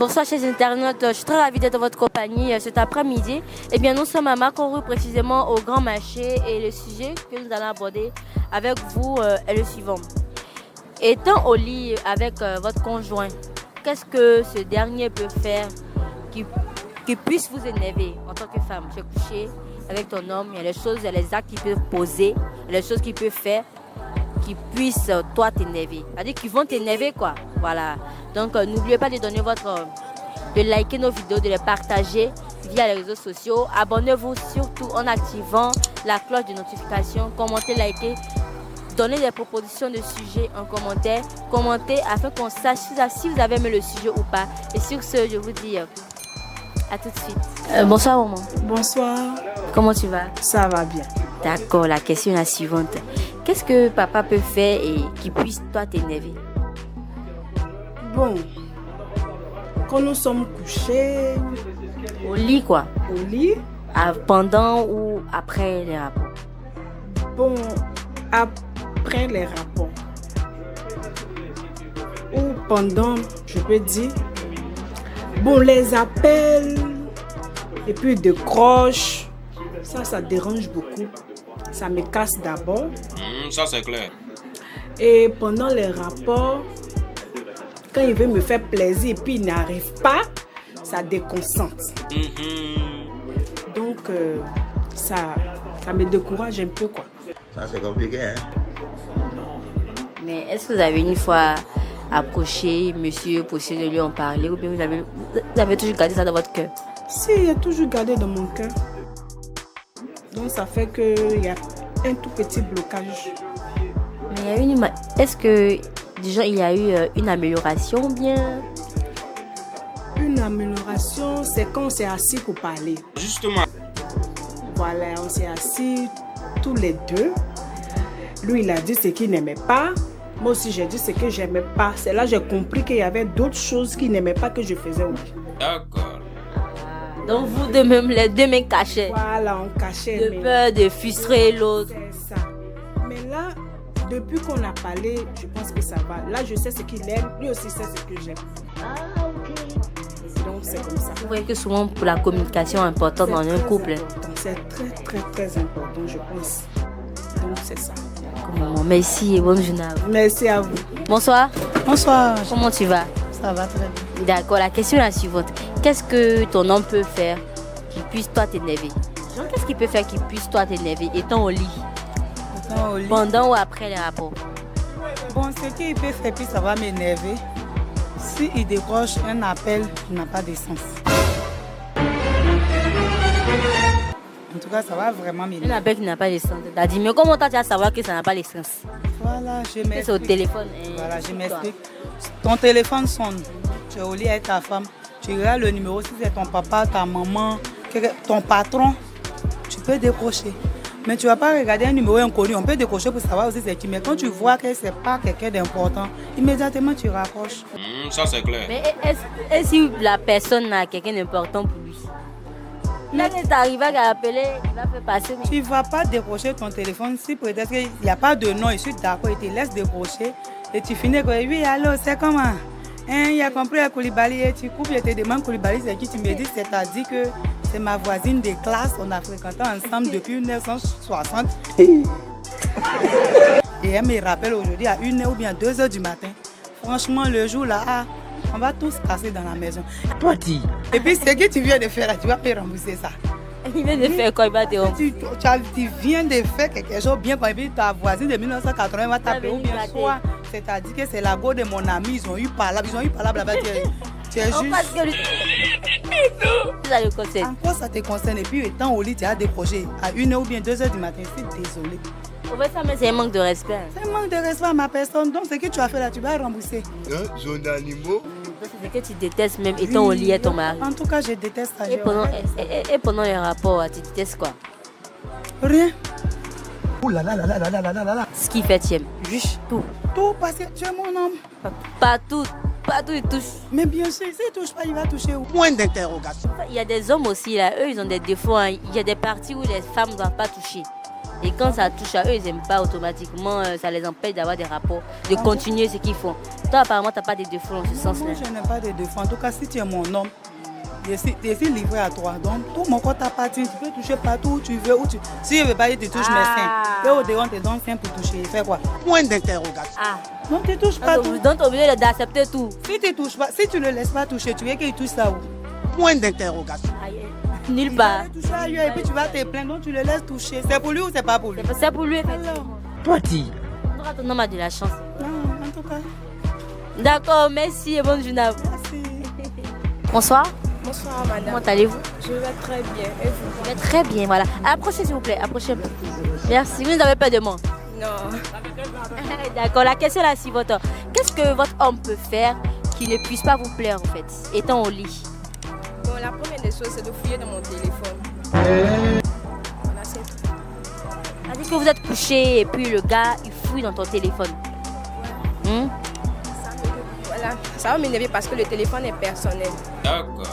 Bonsoir chers internautes, je suis très ravie d'être dans votre compagnie cet après-midi. Eh bien nous sommes à Makourou, précisément au Grand Marché, et le sujet que nous allons aborder avec vous est le suivant. Étant au lit avec votre conjoint, qu'est-ce que ce dernier peut faire qui puisse vous énerver en tant que femme? Tu es couché avec ton homme, il y a les choses, il y a les actes qu'il peut poser, il y a les choses qu'il peut faire qui puissent toi t'énerver. C'est-à-dire qu'ils vont t'énerver quoi. Voilà. Donc n'oubliez pas de donner de liker nos vidéos, de les partager via les réseaux sociaux. Abonnez-vous surtout en activant la cloche de notification. Commentez, likez. Donnez des propositions de sujets en commentaire. Commentez afin qu'on sache si vous avez aimé le sujet ou pas. Et sur ce, je vous dis à tout de suite. Bonsoir maman. Bonsoir. Comment tu vas? Ça va bien. D'accord, la question est la suivante. Qu'est-ce que papa peut faire et qui puisse toi t'énerver? Bon, quand nous sommes couchés... Au lit quoi? Au lit? Pendant ou après les rapports? Bon, après les rapports. Ou pendant, je peux dire. Bon, les appels et puis de croches, ça dérange beaucoup. Ça me casse d'abord. Ça c'est clair. Et pendant les rapports, quand il veut me faire plaisir et puis il n'arrive pas, ça déconcentre. Donc, ça me décourage un peu quoi. Ça c'est compliqué hein. Mais est-ce que vous avez une fois approché monsieur pour essayer de lui en parler ou bien vous avez toujours gardé ça dans votre cœur? Si, il a toujours gardé dans mon cœur. Donc ça fait qu'il y a un tout petit blocage. Mais est-ce que déjà il y a eu une amélioration ou bien? Une amélioration, c'est quand on s'est assis pour parler. Justement. Voilà, on s'est assis tous les deux. Lui, il a dit ce qu'il n'aimait pas. Moi aussi, j'ai dit ce que j'aimais pas. C'est là que j'ai compris qu'il y avait d'autres choses qu'il n'aimait pas que je faisais aussi. D'accord. Donc vous deux même, les deux me cachaient. Voilà, on cachait. De peur de frustrer l'autre. C'est ça. Mais là, depuis qu'on a parlé, je pense que ça va. Là, je sais ce qu'il aime. Lui aussi sait ce que j'aime. Ah, ok. Donc, c'est comme ça. Vous voyez que souvent, pour la communication importante dans un couple. C'est très important, je pense. Donc, c'est ça. Merci et bonne journée à vous. Merci à vous. Bonsoir. Bonsoir. Comment tu vas? Ça va très bien. D'accord, la question est la suivante. Qu'est-ce que ton homme peut faire qui puisse toi t'énerver? Genre, qu'est-ce qu'il peut faire qui puisse toi t'énerver étant au lit? Étant au lit. Pendant ou après les rapports? Bon, ce qu'il peut faire, puis ça va m'énerver. S'il décroche un appel qui n'a pas de sens. En tout cas, ça va vraiment m'énerver. Un appel qui n'a pas de sens. T'as dit, mais comment toi tu vas savoir que ça n'a pas de sens? Voilà, je m'explique. C'est au téléphone. Voilà, je m'explique. Ton téléphone sonne. Tu es au lit avec ta femme. Tu regardes le numéro, si c'est ton papa, ta maman, ton patron, tu peux décrocher. Mais tu ne vas pas regarder un numéro inconnu. On peut décrocher pour savoir aussi c'est qui. Mais quand tu vois que ce n'est pas quelqu'un d'important, immédiatement tu raccroches. Ça c'est clair. Mais est-ce si la personne a quelqu'un d'important pour lui? Là, quand tu arrives à appeler, il va faire passer. Tu ne vas pas décrocher ton téléphone si peut-être qu'il n'y a pas de nom. Je suis d'accord, il te laisse décrocher. Et tu finis comme oui, allô, c'est comment? Il a compris à Koulibaly et tu coupes et te demandes Koulibaly c'est qui? Tu me dis, c'est-à-dire que c'est ma voisine de classe. On a fréquenté ensemble depuis 1960. Et elle me rappelle aujourd'hui à 1h ou bien 2h du matin. Franchement, le jour là, on va tous casser dans la maison. Parti. Et puis, ce que tu viens de faire, tu vas me rembourser ça. Il vient de faire quoi? Il va te rembourser. Tu viens de faire quelque chose bien, et puis ta voisine de 1980 va taper ou bien soit. C'est-à-dire que c'est la go de mon ami, ils ont eu palabre là-bas. Tu es juste. Ça le concerne. Encore ça te concerne. Et puis étant au lit, tu as décroché à 1h ou bien 2h du matin. Je suis désolée. Au fait, ça, mais c'est un manque de respect. C'est un manque de respect à ma personne. Donc ce que tu as fait là, tu vas rembourser. Zone animaux. C'est ce que tu détestes même étant au lit à ton mari. En tout cas, je déteste ça. Et pendant les rapports, tu détestes quoi? Rien. Ouh là là là là là là là là là. Ce qui fait, tu aimes. Juste tout. Tout parce que tu es mon homme. Pas tout il touche. Mais bien sûr, s'il ne touche pas, il va toucher où? Point d'interrogation. Il y a des hommes aussi là, eux ils ont des défauts. Hein. Il y a des parties où les femmes ne doivent pas toucher. Et quand ça touche à eux, ils n'aiment pas automatiquement, ça les empêche d'avoir des rapports, de continuer ce qu'ils font. Toi, apparemment, tu n'as pas de défauts dans ce sens-là. Moi, je n'ai pas de défauts. En tout cas, si tu es mon homme, je suis livré à toi. Donc, tout mon corps t'appartient. Tu peux toucher partout où tu veux. Si je ne veux pas, tu touches mes seins. Et au dehors, on te donne seins pour toucher. Fais quoi? Point d'interrogation. Non, tu ne touches pas tout. Donc, tu es obligé d'accepter tout. Si tu touches pas, si tu ne le laisses pas toucher, tu veux qu'il touche ça où? Point d'interrogation. Nulle part. Tu vas toucher ailleurs et puis tu vas te plaindre. Donc, tu le laisses toucher. C'est pour lui ou c'est pas pour lui? C'est pour lui, effectivement. Toi, dis. Ton homme a de la chance. Non, en tout cas. D'accord, merci et bonne journée à vous. Merci. Bonsoir. Bonsoir madame. Comment allez-vous? Je vais très bien. Et vous? Je vais très bien, voilà. Approchez s'il vous plaît, approchez un peu. Merci, vous n'avez pas de moi. Non. D'accord, la question est la suivante. Qu'est-ce que votre homme peut faire qui ne puisse pas vous plaire en fait, étant au lit? Bon, la première des choses, c'est de fouiller dans mon téléphone. Voilà, c'est tout. C'est-à-dire que vous êtes couché et puis le gars, il fouille dans ton téléphone. Voilà, ça va m'énerver parce que le téléphone est personnel. D'accord.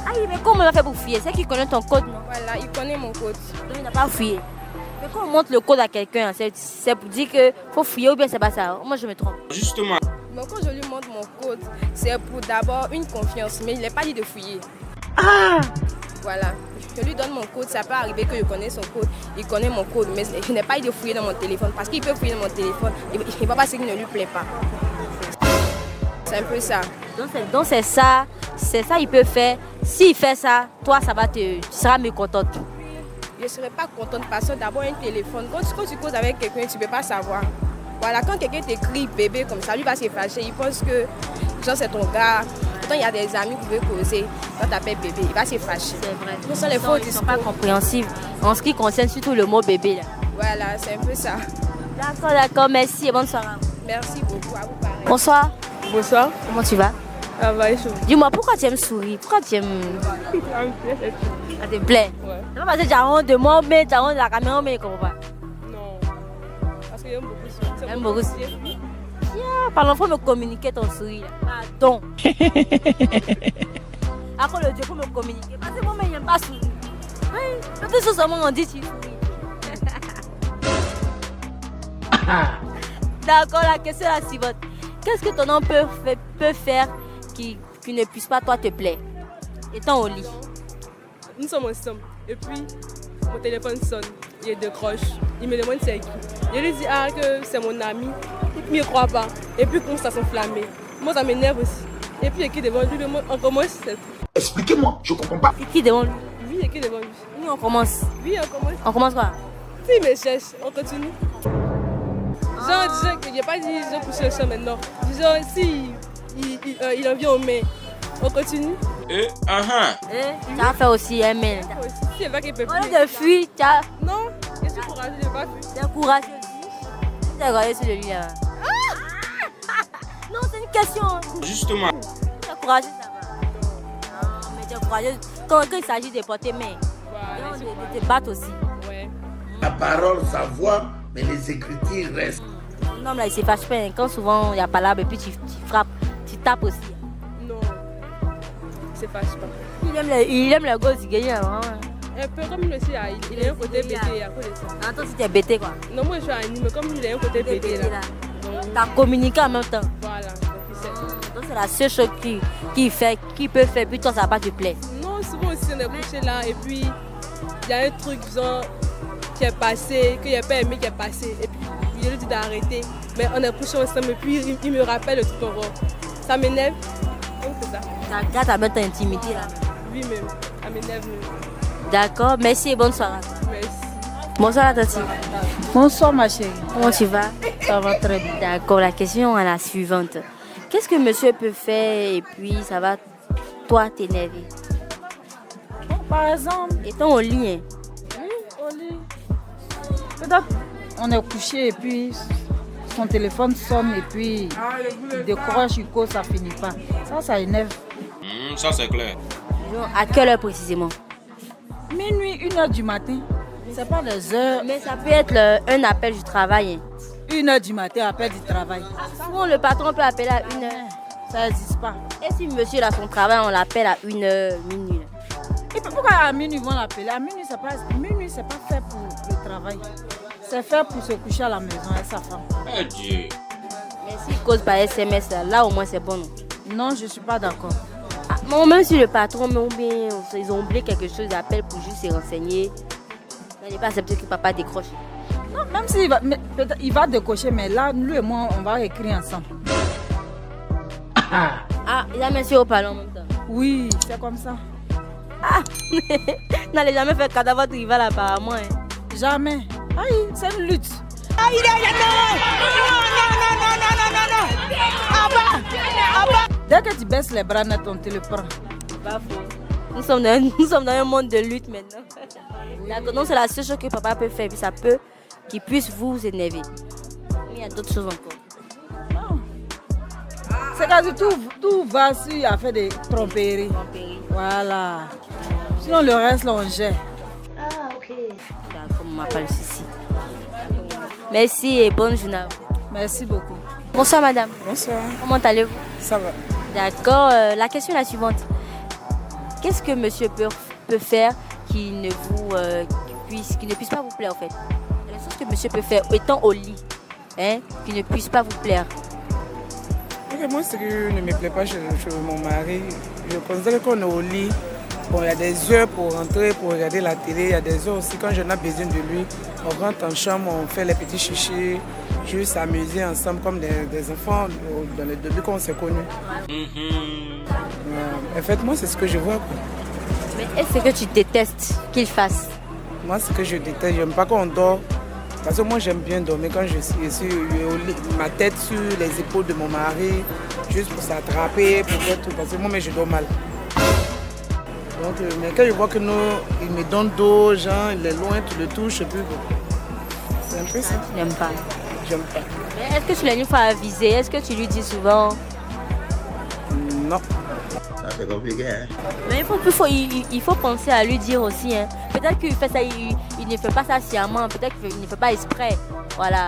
Ah oui, mais comment on va faire pour fouiller? C'est qu'il connaît ton code, non? Voilà, il connaît mon code. Donc il n'a pas fouillé. Mais quand on montre le code à quelqu'un, c'est pour dire qu'il faut fouiller ou bien c'est pas ça? Moi je me trompe. Justement. Donc quand je lui montre mon code, c'est pour d'abord une confiance, mais il n'est pas dit de fouiller. Voilà, je lui donne mon code, ça peut arriver que je connais son code, il connaît mon code, mais je n'ai pas dit de fouiller dans mon téléphone parce qu'il peut fouiller dans mon téléphone et il ne va pas ce qui ne lui plaît pas. C'est un peu ça. Donc c'est ça il peut faire. S'il fait ça, toi tu seras mécontente. Je ne serais pas contente parce que d'abord un téléphone, quand tu causes avec quelqu'un, tu ne peux pas savoir. Voilà, quand quelqu'un t'écrit bébé comme ça, lui va se fâcher, il pense que genre c'est ton gars. Pourtant il y a des amis qui veulent causer, quand tu t'appelles bébé, il va se fâcher. C'est vrai. Ce sont les faux Ils ne sont discours. pas compréhensifs en ce qui concerne surtout le mot bébé là. Voilà, c'est un peu ça. D'accord, merci et bonne soirée. Merci beaucoup, à vous pareil. Bonsoir, Bonsoir, comment tu vas? ça va et chaud. Dis-moi, pourquoi tu aimes sourire? Pourquoi tu aimes... Ça te plaît? Ouais. C'est pas parce que tu as honte de moi, mais tu as honte de la caméra, mais comment pas? Non, parce que j'aime beaucoup ça. J'aime beaucoup ça. Tiens, parlons, faut me communiquer ton sourire. Pardon. Après le Dieu, faut me communiquer. Parce que moi, je n'aime pas sourire. Oui, tout ce seulement on dit tu souris. D'accord, la question est la suivante. Qu'est-ce que ton homme peut faire qui ne puisse pas toi te plaire, étant au lit? Nous sommes ensemble. Et puis, mon téléphone sonne. Il décroche. Il me demande c'est qui. Je lui dis que c'est mon ami. Et puis, il ne croit pas. Et puis, commence à s'enflammer. Moi, ça m'énerve aussi. Et puis, il écrit devant lui. On commence. Expliquez-moi, je comprends pas. C'est qui devant lui? Oui, il écrit devant lui. Nous, on commence. Oui, on commence. On commence quoi? Si, il me cherche. On continue. Genre, disons que je n'ai pas dit je couche le chat maintenant. Disons, si il en vient aux mains, on continue. Ça va faire aussi un mail. Si elle va qu'il peut Au plus. lieu de fuir, tu as Non, je suis courageux, je ne vais pas fuir. t'es courageux aussi. Tu as regardé sur le lit là. Non, c'est une question. Justement. Tu es courageux, ça va. Non, mais tu es courageux quand il s'agit de porter main. Voilà, De te battre aussi. ouais. La parole, sa voix, mais les écritures restent. Non, là, il se fâche pas. Quand souvent il y a pas là, et puis tu frappes, tu tapes aussi. Non, c'est pas pas. Il aime le gosse, il gagne. Un peu comme lui aussi, il a un côté bêté à cause de ça. Attends, si tu es bêté quoi. Non, moi je suis animé, comme lui, il a un côté bêté là. Tu as communiqué en même temps. Voilà, Donc c'est la seule chose qui peut faire, puis toi ça va pas te plaire. non, souvent aussi on est couché là et puis il y a un truc genre, qui est passé, que j'ai pas aimé qui est passé. Et puis je lui dis d'arrêter. Mais on est couché ensemble et puis il me rappelle le truc encore. Ça m'énerve. Donc c'est ça. Ça gratte à mettre ton intimité là. Lui-même, ça m'énerve même. D'accord, merci et bonne soirée. Merci. Bonsoir Tati. Bonsoir ma chérie. Comment tu vas? Ça va très bien. D'accord, la question est la suivante. Qu'est-ce que monsieur peut faire et puis ça va toi t'énerver? Par exemple, Étant au lit, hein. au lit, peut-être on est couché et puis son téléphone sonne et puis il décroche, il cause, ça finit pas. Ça énerve. Ça c'est clair. Genre, à quelle heure précisément? Minuit, 1h du matin. C'est pas des heures. Mais ça peut être un appel du travail. Hein. 1h du matin, appel du travail. Souvent le patron peut appeler à 1h. Ça n'existe pas. Et si monsieur a son travail, on l'appelle à 1h, minuit. Et puis pourquoi à minuit ils vont l'appeler? À minuit, c'est pas fait pour le travail. C'est fait pour se coucher à la maison avec sa femme. Eh Dieu. Mais s'il cause par SMS, là au moins c'est bon. Non, je ne suis pas d'accord. Ah, bon, même si le patron, mais ou bien ils ont oublié quelque chose, ils appellent pour juste se renseigner. Il n'est pas accepté que papa décroche. Non, même s'il va, peut-être il va décocher, mais là, lui et moi, on va écrire ensemble. Ah, il a mis au parlant en même temps. Oui, c'est comme ça. Ah, n'allez jamais faire cadavre de rival apparemment. Hein. Jamais. Aïe, c'est une lutte. Aïe, non. Dès que tu baisses les bras, net, on te le prend. Pas faux. Nous sommes dans un monde de lutte maintenant. D'accord, donc c'est la seule chose que papa peut faire, puis ça peut qu'il puisse vous énerver. Mais il y a d'autres choses encore. Non. C'est quasi tout va si à faire des tromperies. Voilà. Sinon le reste, là, on gère. Ah, ok. D'accord, on m'appelle ceci. Merci et bonne journée à vous. Merci beaucoup. Bonsoir madame. Bonsoir. Comment allez-vous? Ça va. D'accord, la question est la suivante. Qu'est-ce que monsieur peut faire qui ne puisse pas vous plaire en fait? La chose que monsieur peut faire étant au lit, hein, qui ne puisse pas vous plaire. Okay, moi, ce qui ne me plaît pas chez mon mari, je considère qu'on est au lit. Bon, il y a des heures pour rentrer, pour regarder la télé. Il y a des heures aussi, quand je n'ai besoin de lui, on rentre en chambre, on fait les petits chichis, juste s'amuser ensemble comme des enfants dans le début quand on s'est connus. En fait, moi, c'est ce que je vois. Quoi. Mais est-ce que tu détestes qu'il fasse? Moi, ce que je déteste, je n'aime pas quand on dort. Parce que moi, j'aime bien dormir quand je suis au lit, ma tête sur les épaules de mon mari, juste pour s'attraper, pour faire tout. Parce que moi, je dors mal. Donc, mais quand je vois que nous, il me donne dos, genre, il est loin, tu le touches, et puis c'est un peu ça. Tu n'aimes pas? J'aime pas. Mais est-ce que tu l'as une fois avisé? Est-ce que tu lui dis souvent? Non. Ça c'est compliqué, hein? Mais il faut penser à lui dire aussi. Hein. Peut-être qu'il fait ça, il ne fait pas ça sciemment, peut-être qu'il ne fait pas exprès. Voilà.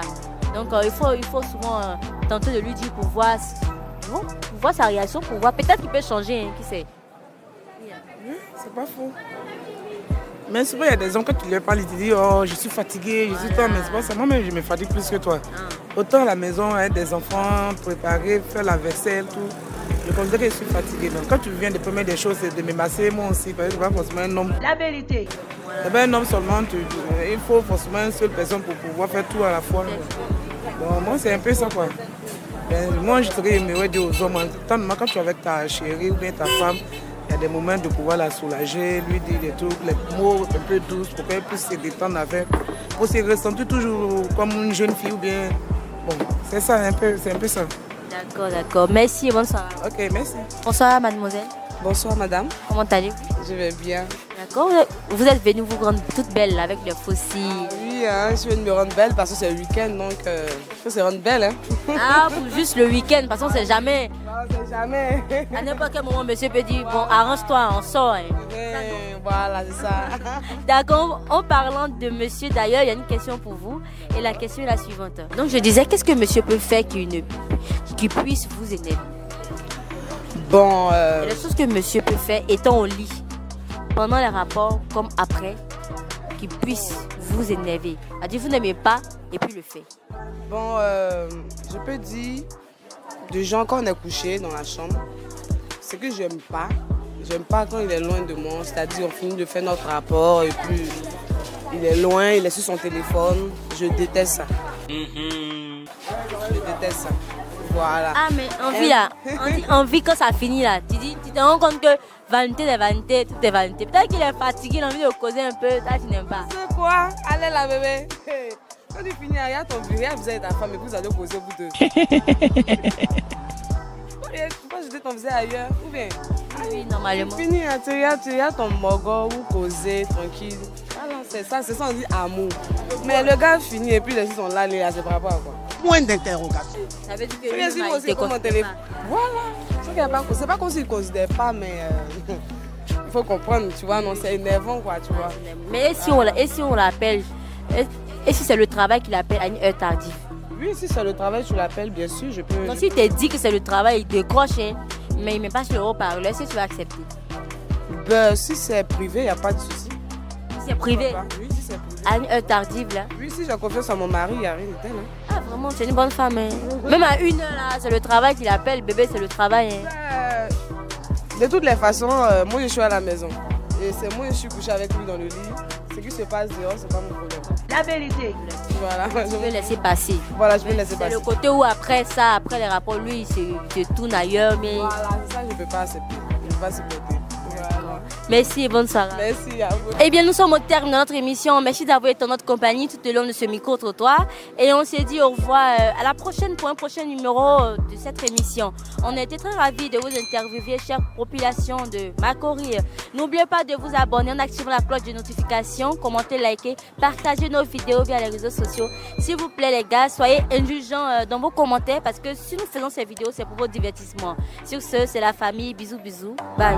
Donc il faut souvent tenter de lui dire pour voir sa réaction, pour voir. Peut-être qu'il peut changer, hein, qui sait. Oui, c'est pas faux. Mais souvent, il y a des hommes, quand tu leur parles, ils te disent oh, je suis fatigué, je suis toi, mais c'est pas ça. Moi-même, je me fatigue plus que toi. Autant à la maison, avec des enfants, préparer, faire la vaisselle, tout. Je considère que je suis fatiguée. Donc, quand tu viens de première des choses, c'est de me masser, moi aussi, parce que je ne suis pas forcément un homme. La vérité. C'est pas un homme seulement, il faut forcément une seule personne pour pouvoir faire tout à la fois. Donc, moi, c'est un peu ça, quoi. Ben, moi, je dirais, je me dire aux hommes, quand tu es avec ta chérie ou bien ta femme, il y a des moments de pouvoir la soulager, lui dire des trucs, les mots un peu douces pour qu'elle puisse se détendre avec. Pour se ressentir toujours comme une jeune fille ou bien. Bon, c'est ça, c'est un peu ça. D'accord. Merci et bonsoir. Ok, merci. Bonsoir mademoiselle. Bonsoir madame. Comment allez-vous? Je vais bien. D'accord. Vous êtes venue vous rendre toute belle là, avec le fossile. Oui, hein, je viens de me rendre belle parce que c'est le week-end, donc il faut se rendre belle. Hein. Ah, pour juste le week-end, parce qu'on ne sait jamais. Non, c'est jamais. À n'importe quel moment, monsieur peut dire, bon, arrange-toi, on sort. Hein. Voilà, c'est ça. D'accord, en parlant de monsieur, d'ailleurs, il y a une question pour vous. Et la question est la suivante. Donc, je disais, qu'est-ce que monsieur peut faire qui puisse vous énerver? Bon, Et la chose que monsieur peut faire étant au lit, pendant les rapports comme après, qui puisse vous énerver. C'est-à-dire, vous n'aimez pas et puis le fait. Bon, je peux dire, de gens quand on est couché dans la chambre, ce que j'aime pas quand il est loin de moi, c'est-à-dire on finit de faire notre rapport et puis il est loin, il est sur son téléphone, je déteste ça. Je déteste ça. Voilà. Ah, mais envie là, on dit envie quand ça finit là. Tu te rends compte que vanité, tout est vanité. Peut-être qu'il est fatigué, il a envie de causer un peu, ça tu n'aimes pas. C'est quoi? Allez là bébé. Quand tu finis, il y a ton bureau, vous avez ta femme et vous allez causer vous deux. Tu peux jeter ton visage ailleurs ou bien? Oui, normalement. Tu finis, tu as ton mogo ou causer tranquille. Alors c'est ça, on dit amour. Mais le gars finit et puis les filles sont là, c'est par rapport à quoi? Point d'interrogation. Ça veut dire que lui, moi aussi, comme mon téléphone. Voilà. C'est pas comme s'il ne considère pas, mais il faut comprendre, tu vois, non, c'est énervant, quoi, tu vois. Mais et si on l'appelle, et si c'est le travail qu'il appelle à une heure tardive? Oui, si c'est le travail, tu l'appelles, bien sûr, je peux. Donc, s'il te dit que c'est le travail, il décroche, hein, mais il ne met pas sur le haut-parleur, est-ce que tu vas accepter? Ben, si c'est privé, il n'y a pas de souci. Si c'est privé? Oui, si c'est privé. à une heure tardive là. Oui, si j'ai confiance en mon mari, il n'y a rien de tel. Hein. Ah, vraiment, c'est une bonne femme. Hein. Même à 1 heure là, c'est le travail qu'il appelle. Bébé, c'est le travail. Hein. De toutes les façons, moi je suis à la maison. Et c'est moi je suis couché avec lui dans le lit. Ce qui se passe dehors, c'est pas mon problème. La vérité. Voilà. Je vais laisser passer. Voilà, je vais laisser passer. C'est le côté où après ça, après les rapports, lui, il se tourne ailleurs. Mais... Voilà, ça je ne peux pas accepter. Je ne peux pas supporter. Voilà. Merci et bonne soirée. Merci à vous. Eh bien, nous sommes au terme de notre émission. Merci d'avoir été en notre compagnie tout au long de ce micro-trottoir. Et on s'est dit au revoir à la prochaine pour un prochain numéro de cette émission. On a été très ravis de vous interviewer, chère population de Makori. N'oubliez pas de vous abonner en activant la cloche de notification, commenter, liker, partager nos vidéos via les réseaux sociaux. S'il vous plaît, les gars, soyez indulgents dans vos commentaires parce que si nous faisons ces vidéos, c'est pour votre divertissement. Sur ce, c'est la famille. Bisous, bisous. Bye.